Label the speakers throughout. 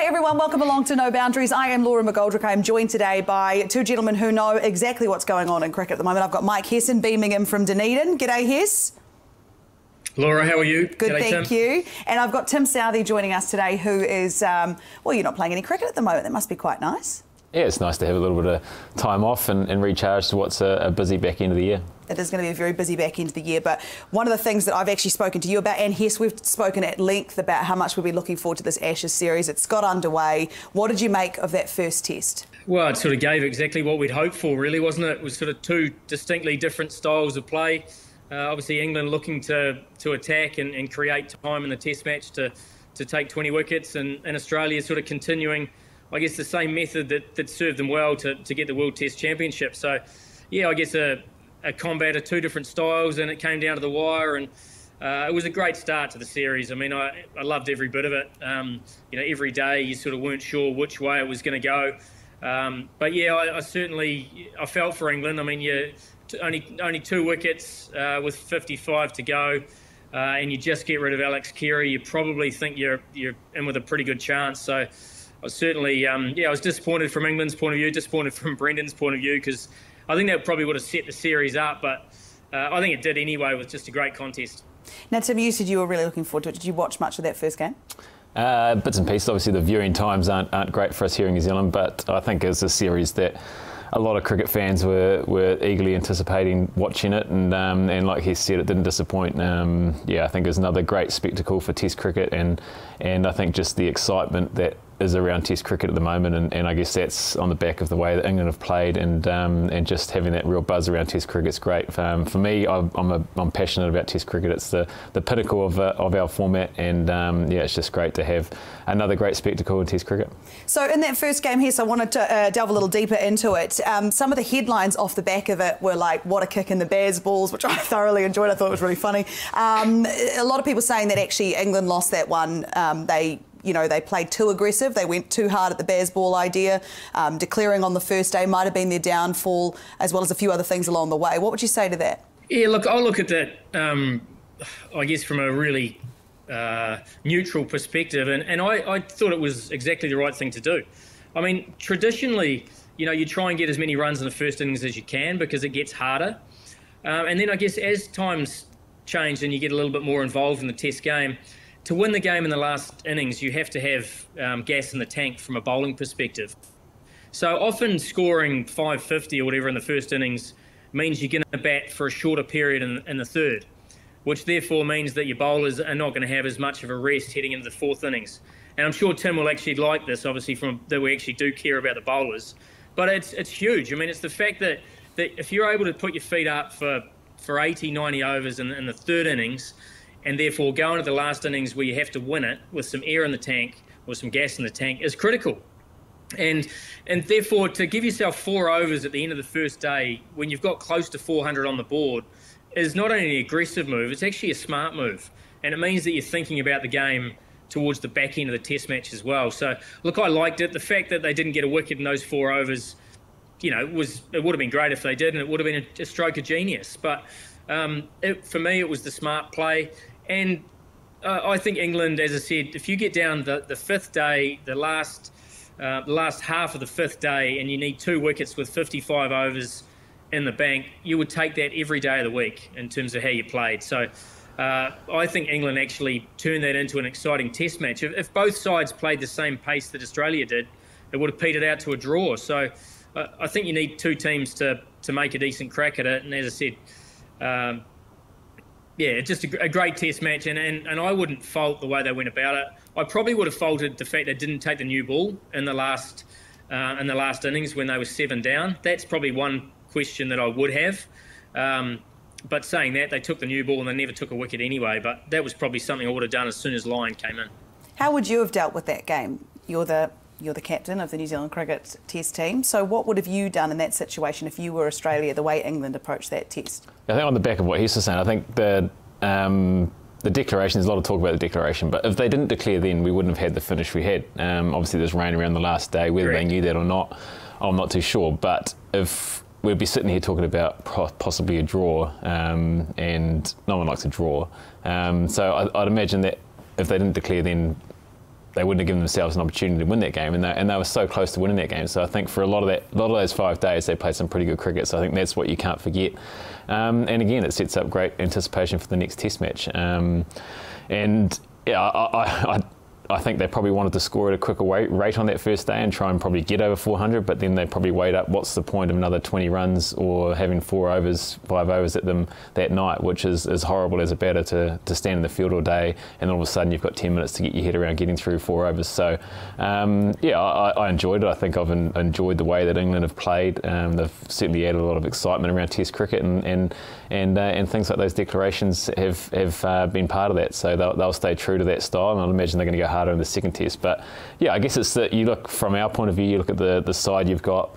Speaker 1: Morning everyone, welcome along to No Boundaries. I am Laura McGoldrick. I am joined today by two gentlemen who know exactly what's going on in cricket at the moment. I've got Mike Hesson beaming in from Dunedin. G'day Hess.
Speaker 2: Laura, how are you?
Speaker 1: Good,
Speaker 2: G'day,
Speaker 1: thank you. And I've got Tim Southee joining us today, who is, well, you're not playing any cricket at the moment. That must be quite nice.
Speaker 3: Yeah, it's nice to have a little bit of time off and recharge to what's a busy back end of the year.
Speaker 1: It is going to be a very busy back end of the year, but one of the things that I've actually spoken to you about, and Hess, we've spoken at length about how much we'll be looking forward to this Ashes series. It's got underway. What did you make of that first test?
Speaker 2: Well, it sort of gave exactly what we'd hoped for, really, wasn't it? It was sort of two distinctly different styles of play. Obviously, England looking to attack and create time in the test match to take 20 wickets, and Australia sort of continuing, I guess, the same method that served them well to get the World Test Championship. So, yeah, I guess a combat of two different styles, and it came down to the wire, and it was a great start to the series. I mean, I loved every bit of it. You know, every day you sort of weren't sure which way it was going to go. But yeah, I certainly felt for England. I mean, only 2 wickets with 55 to go, and you just get rid of Alex Carey, you probably think you're in with a pretty good chance. So I was certainly, I was disappointed from England's point of view, disappointed from Brendan's point of view, because I think that probably would have set the series up, but I think it did anyway with just a great contest.
Speaker 1: Now, Tim, you said you were really looking forward to it. Did you watch much of that first game?
Speaker 3: Bits and pieces. Obviously, the viewing times aren't great for us here in New Zealand, but I think it's a series that a lot of cricket fans were eagerly anticipating watching it, and like he said, it didn't disappoint. Yeah, I think it was another great spectacle for Test cricket, and I think just the excitement that is around Test cricket at the moment, and I guess that's on the back of the way that England have played, and just having that real buzz around Test cricket's great. For me, I'm passionate about Test cricket. It's the pinnacle of our format, and yeah, it's just great to have another great spectacle in Test cricket.
Speaker 1: So in that first game, Hess, I wanted to delve a little deeper into it. Some of the headlines off the back of it were like, what a kick in the Baz balls, which I thoroughly enjoyed. I thought it was really funny. A lot of people saying that actually England lost that one. They played too aggressive. They went too hard at the Baz ball idea. Declaring on the first day might have been their downfall, as well as a few other things along the way. What would you say to that?
Speaker 2: Yeah, look, I'll look at that, I guess, from a really neutral perspective, and I thought it was exactly the right thing to do. I mean, traditionally, you try and get as many runs in the first innings as you can because it gets harder. And then I guess as times change and you get a little bit more involved in the Test game, to win the game in the last innings, you have to have gas in the tank from a bowling perspective. So often scoring 550 or whatever in the first innings means you're going to bat for a shorter period in the third, which therefore means that your bowlers are not going to have as much of a rest heading into the fourth innings. And I'm sure Tim will actually like this, obviously, that we actually do care about the bowlers. But it's huge. I mean, it's the fact that if you're able to put your feet up for 80, 90 overs in the third innings, and therefore go into the last innings where you have to win it with some air in the tank or some gas in the tank is critical. And therefore, to give yourself 4 overs at the end of the first day when you've got close to 400 on the board is not only an aggressive move, it's actually a smart move. And it means that you're thinking about the game towards the back end of the Test match as well. So, look, I liked it. The fact that they didn't get a wicket in those 4 overs, it would have been great if they did, and it would have been a stroke of genius. But for me, it was the smart play. And I think England, as I said, if you get down the fifth day, the last half of the fifth day, and you need 2 wickets with 55 overs in the bank, you would take that every day of the week in terms of how you played. So I think England actually turned that into an exciting Test match. If both sides played the same pace that Australia did, it would have petered out to a draw. So I think you need 2 teams to make a decent crack at it. And as I said, yeah, just a great Test match, and I wouldn't fault the way they went about it. I probably would have faulted the fact they didn't take the new ball in the last innings when they were 7 down. That's probably one question that I would have. But saying that, they took the new ball and they never took a wicket anyway. But that was probably something I would have done as soon as Lyon came in.
Speaker 1: How would you have dealt with that game? You're the captain of the New Zealand cricket Test team. So what would have you done in that situation if you were Australia, the way England approached that Test?
Speaker 3: I think on the back of what he's saying, I think the declaration, there's a lot of talk about the declaration, but if they didn't declare then, we wouldn't have had the finish we had. Obviously there's rain around the last day, whether they knew that or not, I'm not too sure. But if we'd be sitting here talking about possibly a draw, and no one likes a draw. So I'd imagine that if they didn't declare then, they wouldn't have given themselves an opportunity to win that game, and they were so close to winning that game. So I think for a lot of those 5 days, they played some pretty good cricket. So I think that's what you can't forget. And again, it sets up great anticipation for the next Test match. And yeah, I think they probably wanted to score at a quicker rate on that first day and try and probably get over 400, but then they probably weighed up what's the point of another 20 runs or having 5 overs at them that night, which is horrible as a batter to stand in the field all day and all of a sudden you've got 10 minutes to get your head around getting through 4 overs. So yeah, I enjoyed it. I think I've enjoyed the way that England have played. They've certainly added a lot of excitement around Test cricket, and things like those declarations have been part of that. So they'll stay true to that style, and I'd imagine they're going to go harder in the second Test. But yeah, I guess it's that you look from our point of view, you look at the side you've got,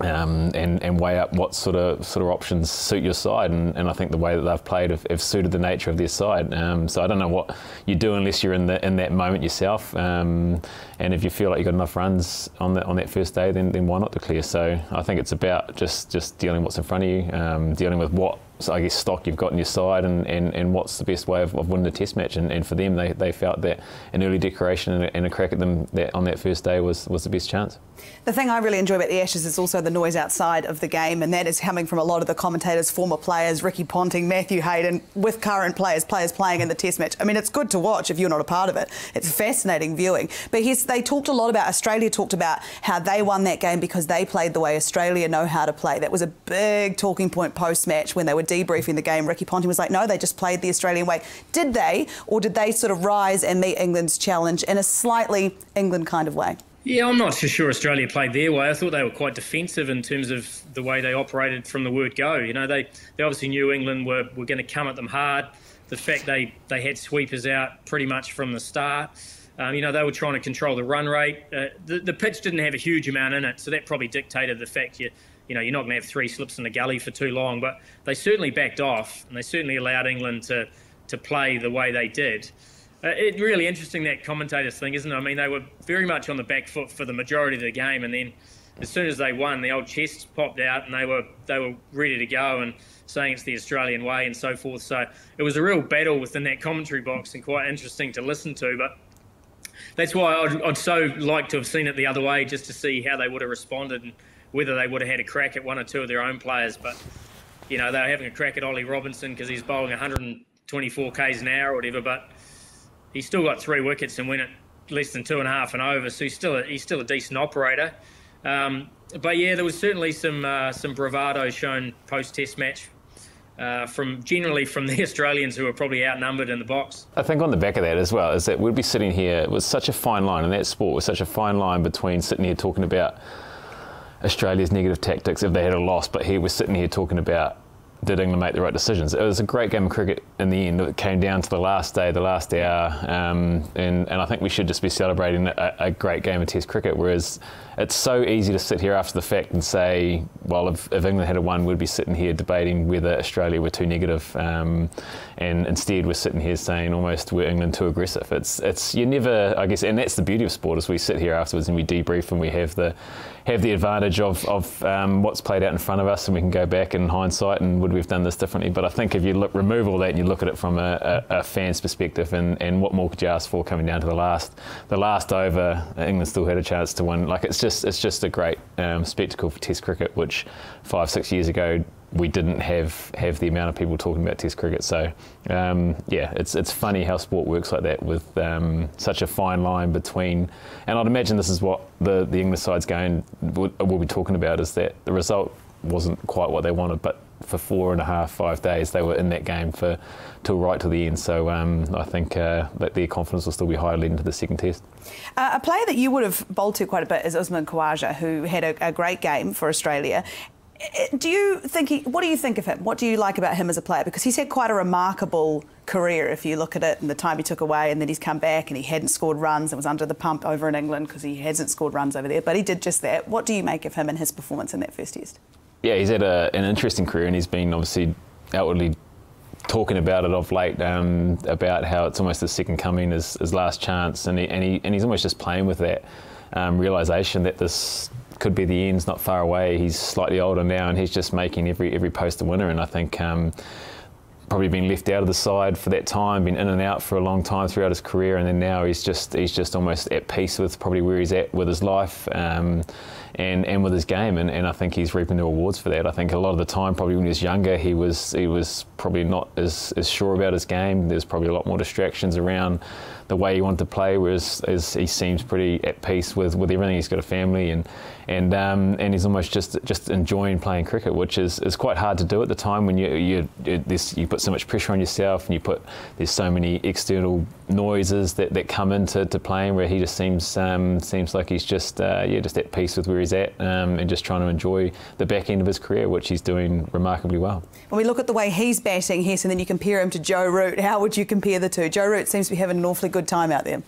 Speaker 3: and weigh up what sort of options suit your side, and I think the way that they've played have suited the nature of their side. So I don't know what you do unless you're in that moment yourself. And if you feel like you've got enough runs on that first day, then why not declare? So I think it's about just dealing with what's in front of you, dealing with what, I guess, stock you've got in your side, and what's the best way of winning a Test match. And for them, they felt that an early declaration and a crack at them on that first day was the best chance.
Speaker 1: The thing I really enjoy about the Ashes is also the noise outside of the game, and that is coming from a lot of the commentators, former players, Ricky Ponting, Matthew Hayden, with current players playing in the Test match. I mean, it's good to watch if you're not a part of it. It's fascinating viewing. But they talked a lot about, Australia talked about how they won that game because they played the way Australia know how to play. That was a big talking point post-match when they were debriefing the game. Ricky Ponting was like, no, they just played the Australian way. Did they, or did they sort of rise and meet England's challenge in a slightly England kind of way?
Speaker 2: Yeah, I'm not so sure Australia played their way. I thought they were quite defensive in terms of the way they operated from the word go. You know, they obviously knew England were going to come at them hard. The fact they had sweepers out pretty much from the start. You know, they were trying to control the run rate. The pitch didn't have a huge amount in it, so that probably dictated the fact you're not going to have 3 slips in the gully for too long. But they certainly backed off, and they certainly allowed England to play the way they did. It's really interesting, that commentators thing, isn't it? I mean, they were very much on the back foot for the majority of the game, and then as soon as they won, the old chests popped out and they were ready to go and saying it's the Australian way and so forth. So it was a real battle within that commentary box and quite interesting to listen to. But that's why I'd so like to have seen it the other way, just to see how they would have responded and whether they would have had a crack at 1 or 2 of their own players. But, you know, they were having a crack at Ollie Robinson because he's bowling 124 k's an hour or whatever, but he still got 3 wickets and went at less than 2.5 and over, so he's still a decent operator. But yeah, there was certainly some bravado shown post-Test match generally from the Australians, who were probably outnumbered in the box.
Speaker 3: I think on the back of that as well is that we'd be sitting here, it was such a fine line in that sport, was such a fine line between sitting here talking about Australia's negative tactics if they had a loss, but here we're sitting here talking about, did England make the right decisions? It was a great game of cricket in the end. It came down to the last day, the last hour, and I think we should just be celebrating a great game of Test cricket, whereas it's so easy to sit here after the fact and say, well, if England had won, we'd be sitting here debating whether Australia were too negative, and instead we're sitting here saying almost we're England too aggressive. It's you never, I guess, and that's the beauty of sport, is we sit here afterwards and we debrief and we have the advantage of what's played out in front of us, and we can go back in hindsight and would we have done this differently. But I think if you remove all that and you look at it from a fan's perspective, and what more could you ask for coming down to the last over, England still had a chance to win. Like it's just a great spectacle for Test cricket, which 5-6 years ago we didn't have the amount of people talking about Test cricket. So yeah, it's funny how sport works like that, with such a fine line between, and I'd imagine this is what the English side's will be talking about, is that the result wasn't quite what they wanted, but for 4.5-5 days they were in that game till right to the end. So I think that their confidence will still be high leading into the second Test.
Speaker 1: A player that you would have bowled to quite a bit is Usman Khawaja, who had a great game for Australia. What do you think of him? What do you like about him as a player? Because he's had quite a remarkable career if you look at it, and the time he took away, and then he's come back and he hadn't scored runs and was under the pump over in England because he hasn't scored runs over there, but he did just that. What do you make of him and his performance in that first Test? Yeah,
Speaker 3: he's had an interesting career, and he's been obviously outwardly talking about it of late, about how it's almost his second coming, his last chance, and he's almost just playing with that realisation that this could be the end's not far away. He's slightly older now, and he's just making every post a winner. And I think probably been left out of the side for that time, been in and out for a long time throughout his career, and then now he's just almost at peace with probably where he's at with his life and with his game, and I think he's reaping the rewards for that. I think a lot of the time, probably when he was younger, he was probably not as sure about his game. There's probably a lot more distractions around the way he wanted to play, whereas he seems pretty at peace with everything. He's got a family and he's almost just enjoying playing cricket, which is quite hard to do at the time when you put so much pressure on yourself, and there's so many external noises that come into playing, where he just seems like he's just at peace with where he's at, and just trying to enjoy the back end of his career, which he's doing remarkably well.
Speaker 1: When we look at the way he's batting, Hesson, and then you compare him to Joe Root, how would you compare the two? Joe Root seems to be having an awfully good time out there.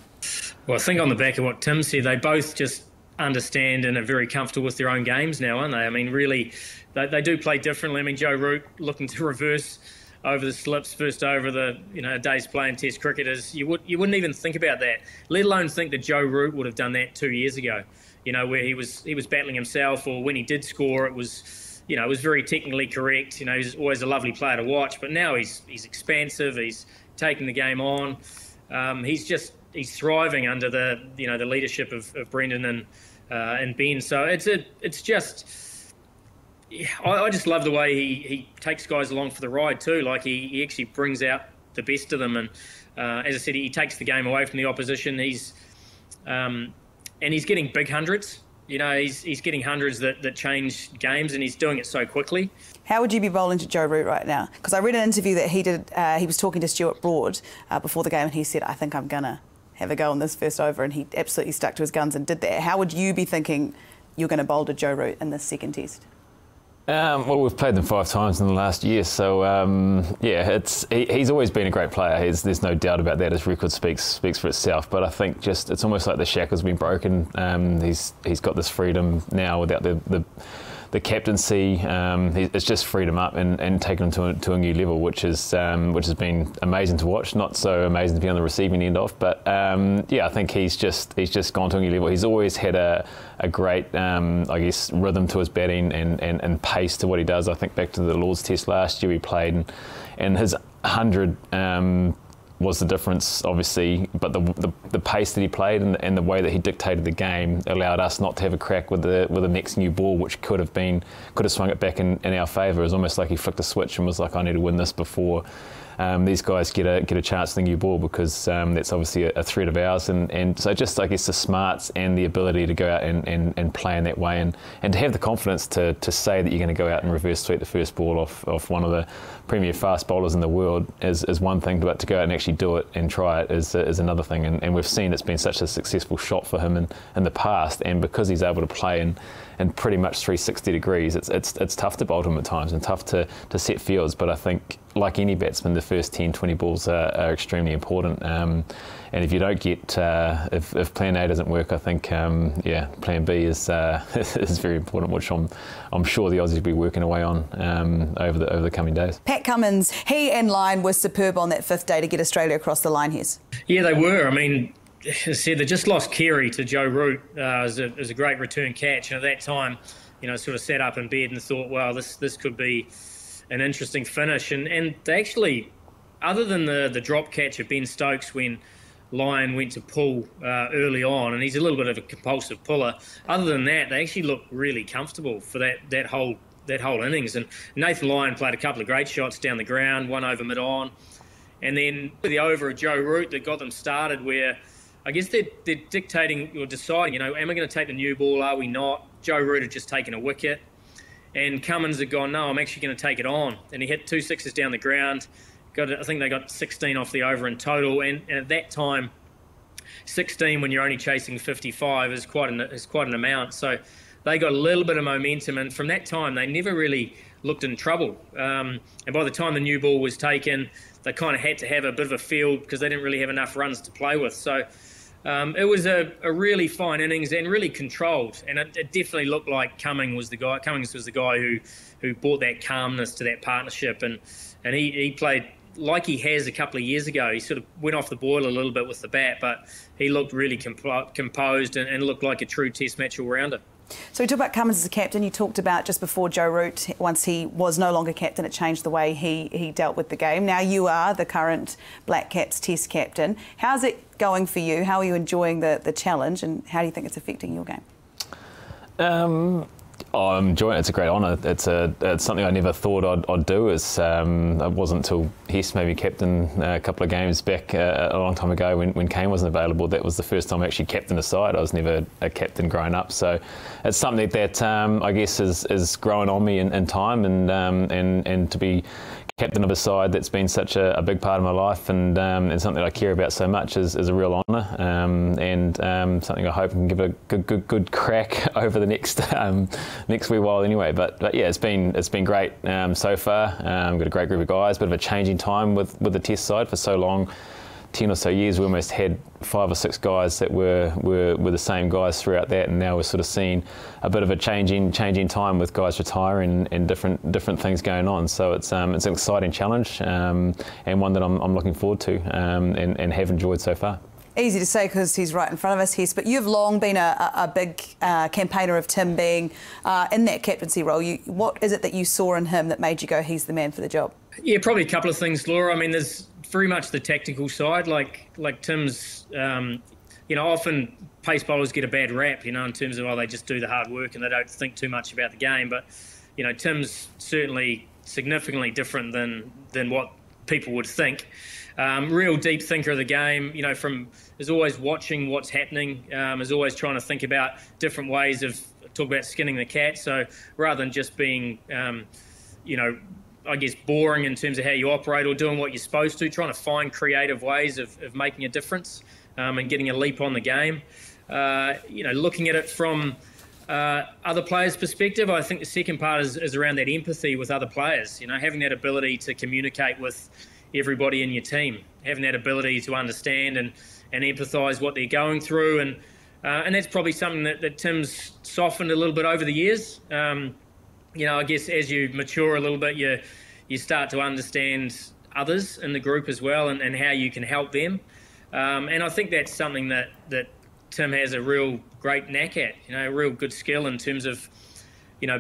Speaker 2: Well, I think on the back of what Tim said, they both just understand and are very comfortable with their own games now, aren't they? I mean, really, they do play differently. I mean, Joe Root looking to reverse over the slips first over a day's play in Test cricket is you wouldn't even think about that, let alone think that Joe Root would have done that 2 years ago. Where he was battling himself, or when he did score, it was very technically correct. He's always a lovely player to watch, but now he's expansive. He's taking the game on. He's thriving under the leadership of Brendan and Ben. So it's just, I just love the way he takes guys along for the ride too. Like he actually brings out the best of them, and as I said, he takes the game away from the opposition. He's getting big hundreds. He's getting hundreds that change games, and he's doing it so quickly.
Speaker 1: How would you be bowling to Joe Root right now? Because I read an interview that he did. He was talking to Stuart Broad before the game, and he said, "I think I'm gonna have a go on this first over," and he absolutely stuck to his guns and did that. How would you be thinking you're going to bowl to Joe Root in this second test?
Speaker 3: Well, we've played them 5 times in the last year, so he's always been a great player. There's no doubt about that. His record speaks for itself. But I think just it's almost like the shackle's been broken. He's got this freedom now without the captaincy. It's just freed him up and taken him to a new level, which has been amazing to watch. Not so amazing to be on the receiving end of, but I think he's just gone to a new level. He's always had a great rhythm to his batting and pace to what he does. I think back to the Lord's Test last year, he played and his 100 was the difference, obviously, but the pace that he played and the way that he dictated the game allowed us not to have a crack with the next new ball, which could have swung it back in our favour. It was almost like he flicked a switch and was like, I need to win this before these guys get a chance at the new ball, because that's obviously a threat of ours. And so just, I guess, the smarts and the ability to go out and play in that way, and to have the confidence to say that you're going to go out and reverse sweep the first ball off one of the premier fast bowlers in the world is one thing, but to go out and actually do it and try it is another thing. And we've seen it's been such a successful shot for him in the past, and because he's able to play in pretty much 360 degrees, it's tough to bowl to him at times and tough to set fields. But I think, like any batsman, the first 10, 20 balls are extremely important. And if you don't get, if plan A doesn't work, I think, plan B is very important, which I'm sure the Aussies will be working away on over the coming days.
Speaker 1: Pat Cummins, he and Lyon were superb on that 5th day to get Australia across the line, Hes.
Speaker 2: Yeah, they were. I mean, as I said, they just lost Carey to Joe Root. It was a great return catch, and at that time, sort of sat up in bed and thought, well, this could be an interesting finish. And they actually, other than the drop catch of Ben Stokes when Lyon went to pull early on, and he's a little bit of a compulsive puller, other than that, they actually looked really comfortable for that whole innings. And Nathan Lyon played a couple of great shots down the ground, one over mid-on, and then the over of Joe Root that got them started, where I guess they're dictating or deciding, am I going to take the new ball, are we not? Joe Root had just taken a wicket, and Cummins had gone, no, I'm actually going to take it on. And he hit 2 sixes down the ground. I think they got 16 off the over in total, and at that time, 16 when you're only chasing 55 is quite an amount. So they got a little bit of momentum, and from that time, they never really looked in trouble. And by the time the new ball was taken, they kind of had to have a bit of a field because they didn't really have enough runs to play with. So it was a really fine innings and really controlled. And it definitely looked like Cummins was the guy who brought that calmness to that partnership. And he played like he has a couple of years ago. He sort of went off the boil a little bit with the bat, but he looked really composed and looked like a true Test match all-rounder.
Speaker 1: So we talked about Cummins as a captain. You talked about just before Joe Root, once he was no longer captain, it changed the way he dealt with the game. Now you are the current Black Caps Test captain. How's it going for you? How are you enjoying the challenge, and how do you think it's affecting your game?
Speaker 3: I'm enjoying it. It's a great honour. It's something I never thought I'd do. It wasn't until Hess made me captain a couple of games back a long time ago when Kane wasn't available. That was the first time I actually captained a side. I was never a captain growing up. So it's something that I guess is growing on me in time, and to be captain of a side that's been such a big part of my life, and something I care about so much is a real honour, and something I hope I can give a good crack over the next wee while anyway. But yeah, it's been great so far. Got a great group of guys. Bit of a changing time with the Test side for so long. 10 or so years, we almost had 5 or 6 guys that were the same guys throughout that, and now we're sort of seeing a bit of a changing time with guys retiring and different things going on. So it's an exciting challenge, and one that I'm looking forward to, and have enjoyed so far.
Speaker 1: Easy to say because he's right in front of us, Hess, but you've long been a big campaigner of Tim being in that captaincy role. What is it that you saw in him that made you go, he's the man for the job? Yeah,
Speaker 2: probably a couple of things, Laura. I mean, there's very much the tactical side, like Tim's, often pace bowlers get a bad rap, in terms of, they just do the hard work and they don't think too much about the game. But, Tim's certainly significantly different than what people would think. Real deep thinker of the game, is always watching what's happening, is always trying to think about different ways of, talk about skinning the cat. So rather than just being, I guess, boring in terms of how you operate or doing what you're supposed to, trying to find creative ways of making a difference, and getting a leap on the game. Looking at it from other players' perspective, I think the second part is around that empathy with other players, having that ability to communicate with everybody in your team, having that ability to understand and empathise what they're going through. And that's probably something that Tim's softened a little bit over the years. I guess as you mature a little bit, you start to understand others in the group as well, and how you can help them. And I think that's something that Tim has a real great knack at, a real good skill in terms of,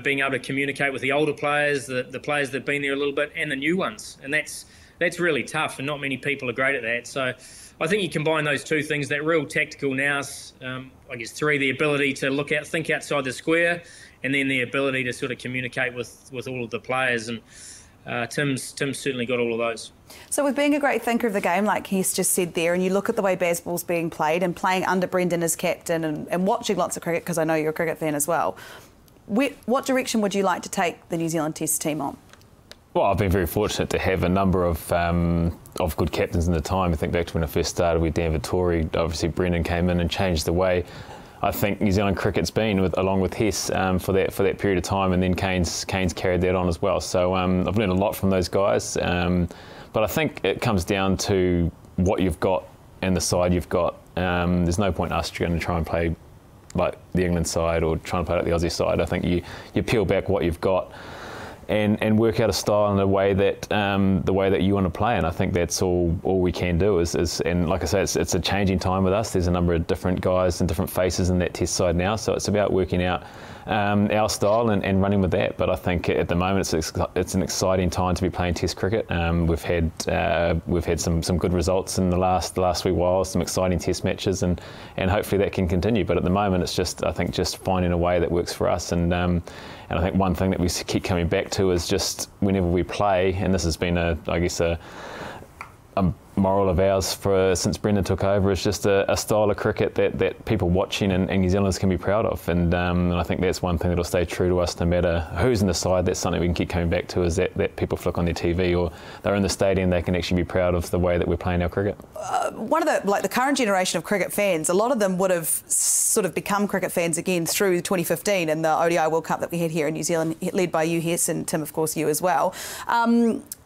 Speaker 2: being able to communicate with the older players, the players that have been there a little bit, and the new ones. And that's really tough, and not many people are great at that. So I think you combine those two things, that real tactical nous, I guess 3, the ability to think outside the square, and then the ability to sort of communicate with all of the players. And Tim's certainly got all of those.
Speaker 1: So with being a great thinker of the game, like he's just said there, and you look at the way baseball's being played, and playing under Brendan as captain, and watching lots of cricket, because I know you're a cricket fan as well, what direction would you like to take the New Zealand Test team on?
Speaker 3: Well, I've been very fortunate to have a number of good captains in the time. I think back to when I first started with Dan Vittori. Obviously, Brendan came in and changed the way I think New Zealand cricket's been, along with Hess, for that period of time, and then Kane's carried that on as well. So I've learned a lot from those guys, but I think it comes down to what you've got and the side you've got. There's no point us going to try and play like the England side or try and play like the Aussie side. I think you peel back what you've got and work out a style in the way that you want to play, and I think that's all we can do is and like I say, it's a changing time with us. There's a number of different guys and different faces in that Test side now, so it's about working out our style and running with that. But I think at the moment it's an exciting time to be playing Test cricket. We've had some good results in the last wee while, some exciting Test matches, and hopefully that can continue. But at the moment it's just finding a way that works for us, and I think one thing that we keep coming back to is just whenever we play, and this has been a moral of ours since Brendan took over, is just a style of cricket that people watching and New Zealanders can be proud of, and I think that's one thing that'll stay true to us no matter who's in the side. That's something we can keep coming back to, is that people flick on their TV or they're in the stadium, they can actually be proud of the way that we're playing our cricket.
Speaker 1: One of the current generation of cricket fans, a lot of them would have sort of become cricket fans again through 2015 and the ODI World Cup that we had here in New Zealand, led by you, Hess, and Tim, of course, you as well.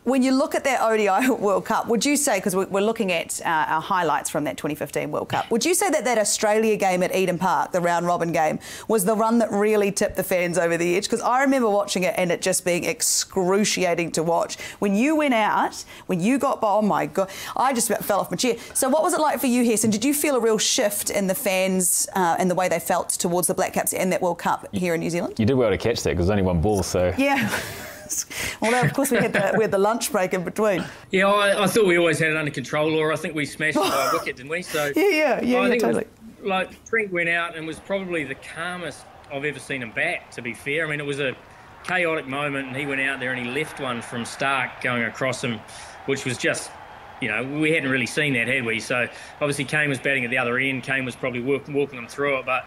Speaker 1: When you look at that ODI World Cup, would you say, because we're looking at our highlights from that 2015 World Cup. Would you say that that Australia game at Eden Park, the round-robin game, was the run that really tipped the fans over the edge? Because I remember watching it and it just being excruciating to watch. When you went out, when you got by, oh my God, I just about fell off my chair. So what was it like for you, Hesson? Did you feel a real shift in the fans and the way they felt towards the Black Caps and that World Cup here in New Zealand?
Speaker 3: You did well to catch that because there's only one ball, so...
Speaker 1: Yeah. Although, of course, we had the lunch break in between.
Speaker 2: Yeah, I thought we always had it under control, Laura. I think we smashed it by a wicket, didn't we? So
Speaker 1: yeah, totally.
Speaker 2: Like, Trent went out and was probably the calmest I've ever seen him bat, to be fair. I mean, it was a chaotic moment, and he went out there and he left one from Stark going across him, which was just, you know, we hadn't really seen that, had we? So, obviously, Kane was batting at the other end. Kane was probably walking them through it, but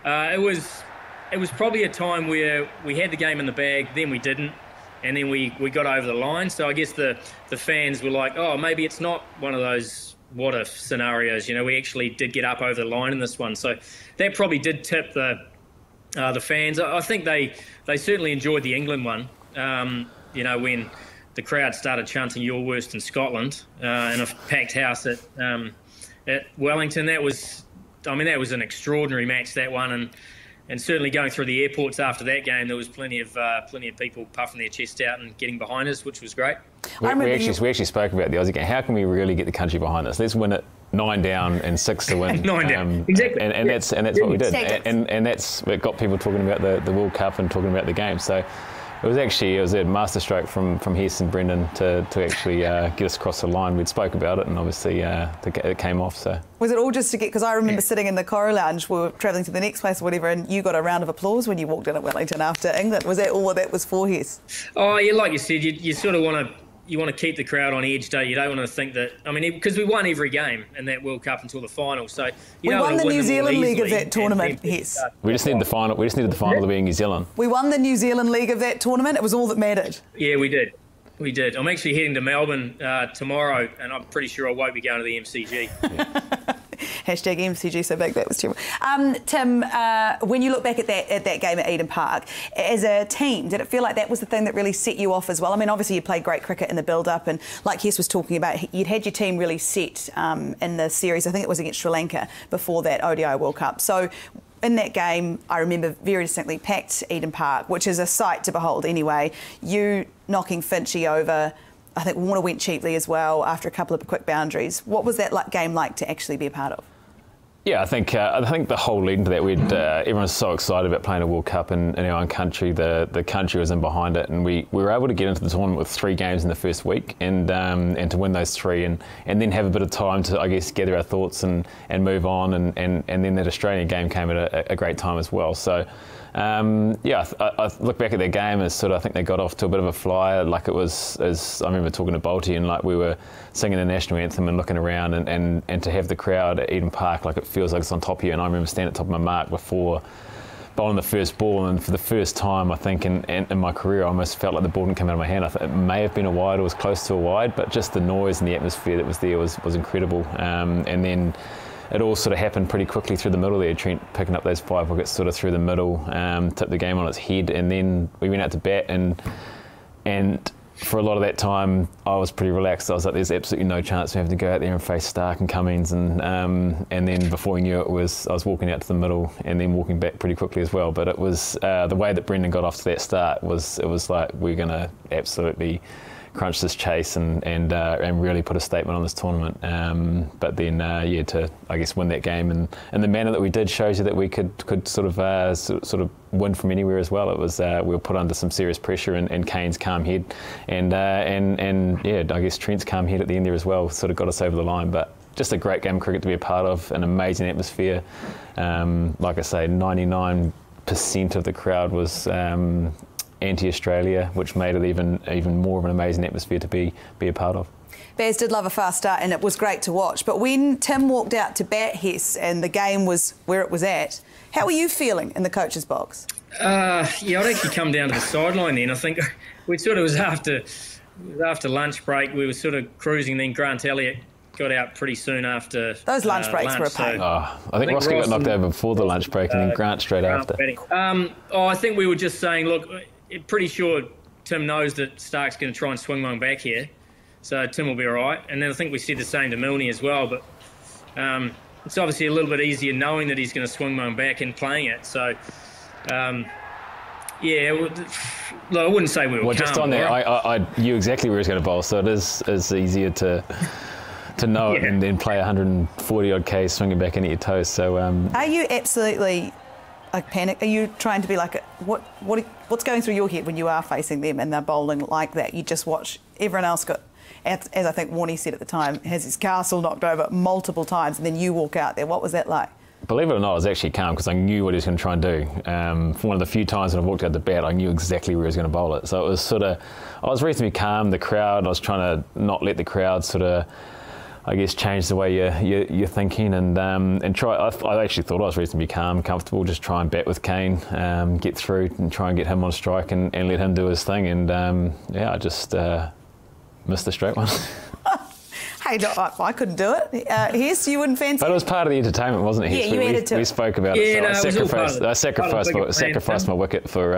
Speaker 2: it was probably a time where we had the game in the bag, then we didn't. And then we got over the line. So I guess the fans were like, oh, maybe it's not one of those what-if scenarios. You know, we actually did get up over the line in this one. So that probably did tip the fans. I think they certainly enjoyed the England one. You know, when the crowd started chanting "You're worst in Scotland" in a packed house at Wellington. That was an extraordinary match, that one. And certainly going through the airports after that game, there was plenty of people puffing their chest out and getting behind us, which was great.
Speaker 3: We actually spoke about the Aussie game. How can we really get the country behind us? Let's win it 9 down and 6 to win.
Speaker 2: 9 down, exactly.
Speaker 3: And that's what we did. And that's what got people talking about the World Cup and talking about the game. So it was a masterstroke from Hesson and Brendan to actually get us across the line. We'd spoke about it, and obviously it came off. So
Speaker 1: was it all just to get? Because I remember sitting in the Coro Lounge, we were travelling to the next place or whatever, and you got a round of applause when you walked in at Wellington after England. Was that all that was for, Hes?
Speaker 2: Oh yeah, like you said, you sort of want to keep the crowd on edge, don't you? You don't want to think that. I mean, because we won every game in that World Cup until the final. So
Speaker 1: we won the New Zealand League of that tournament. Yes,
Speaker 3: we just needed the final. We just needed the final to be in New Zealand.
Speaker 1: We won the New Zealand League of that tournament. It was all that mattered.
Speaker 2: Yeah, we did. We did. I'm actually heading to Melbourne tomorrow, and I'm pretty sure I won't be going to the MCG.
Speaker 1: Hashtag MCG so big, that was terrible. Tim, when you look back at that game at Eden Park, as a team, did it feel like that was the thing that really set you off as well? I mean, obviously you played great cricket in the build-up, and like Hes was talking about, you'd had your team really set in the series, I think it was against Sri Lanka, before that ODI World Cup. So in that game, I remember very distinctly packed Eden Park, which is a sight to behold anyway. You knocking Finchie over. I think Warner went cheaply as well after a couple of quick boundaries. What was that game like to actually be a part of?
Speaker 3: Yeah, I think the whole lead into that, everyone was so excited about playing a World Cup in our own country. The country was in behind it, and we were able to get into the tournament with 3 games in the first week, and to win those 3, and then have a bit of time to, I guess, gather our thoughts and move on, and then that Australian game came at a great time as well. So. I look back at their game as I think they got off to a bit of a flyer. Like it was, as I remember talking to Bolty, and like we were singing the national anthem and looking around, and to have the crowd at Eden Park, like it feels like it's on top of you. And I remember standing at the top of my mark before bowling the first ball, and for the first time I think in my career I almost felt like the ball didn't come out of my hand. I thought it may have been a wide or was close to a wide, but just the noise and the atmosphere that was there was incredible. And then it all sort of happened pretty quickly through the middle there. Trent picking up those 5 wickets sort of through the middle, tipped the game on its head, and then we went out to bat, and for a lot of that time I was pretty relaxed. I was like, there's absolutely no chance we have to go out there and face Stark and Cummins, and then before we knew it, I was walking out to the middle and then walking back pretty quickly as well. But it was the way that Brendan got off to that start it was like, we're going to absolutely crunch this chase and really put a statement on this tournament. But then, to I guess win that game and the manner that we did shows you that we could sort of win from anywhere as well. It was we were put under some serious pressure, and Kane's calm head and I guess Trent's calm head at the end there as well sort of got us over the line. But just a great game of cricket to be a part of, an amazing atmosphere. Like I say, 99% of the crowd was anti-Australia, which made it even more of an amazing atmosphere to be a part of.
Speaker 1: Bears did love a fast start, and it was great to watch. But when Tim walked out to bat, Hes, and the game was where it was at, how were you feeling in the coach's box?
Speaker 2: I'd actually come down to the sideline then. I think we sort of was after lunch break. We were sort of cruising. Then Grant Elliott got out pretty soon after.
Speaker 1: Those lunch breaks were a pain.
Speaker 3: I think Roscoe got knocked over before the lunch break, and then Grant straight after.
Speaker 2: I think we were just saying, look, pretty sure Tim knows that Stark's going to try and swing one back here. So Tim will be all right. And then I think we said the same to Milne as well. But it's obviously a little bit easier knowing that he's going to swing one back and playing it. So, yeah, look, I wouldn't say we were
Speaker 3: well,
Speaker 2: calm,
Speaker 3: just on that, I knew exactly where he's going to bowl, so it is easier to know it and then play 140 odd K swinging back in at your toes. So,
Speaker 1: are you absolutely like panic? Are you trying to be like what's going through your head when you are facing them and they're bowling like that? You just watch everyone else got, as I think Warnie said at the time, has his castle knocked over multiple times, and then you walk out there. What was that like?
Speaker 3: Believe it or not, I was actually calm because I knew what he was going to try and do. For one of the few times when I walked out the bat, I knew exactly where he was going to bowl it. So it was sort of, I was reasonably calm. The crowd, I was trying to not let the crowd sort of, I guess, change the way you're thinking and try. I actually thought I was reasonably calm, comfortable, just try and bat with Kane, get through and try and get him on strike and let him do his thing. And yeah, I just missed the straight one.
Speaker 1: Hey, look, I couldn't do it. Yes, you wouldn't fancy.
Speaker 3: But it was part of the entertainment, wasn't it?
Speaker 1: Yeah, you added to it.
Speaker 3: We spoke about it. So I sacrificed my wicket for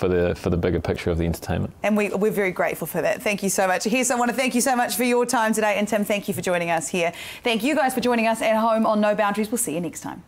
Speaker 3: the bigger picture of the entertainment.
Speaker 1: And we're very grateful for that. Thank you so much. Hesson, I want to thank you so much for your time today. And Tim, thank you for joining us here. Thank you guys for joining us at home on No Boundaries. We'll see you next time.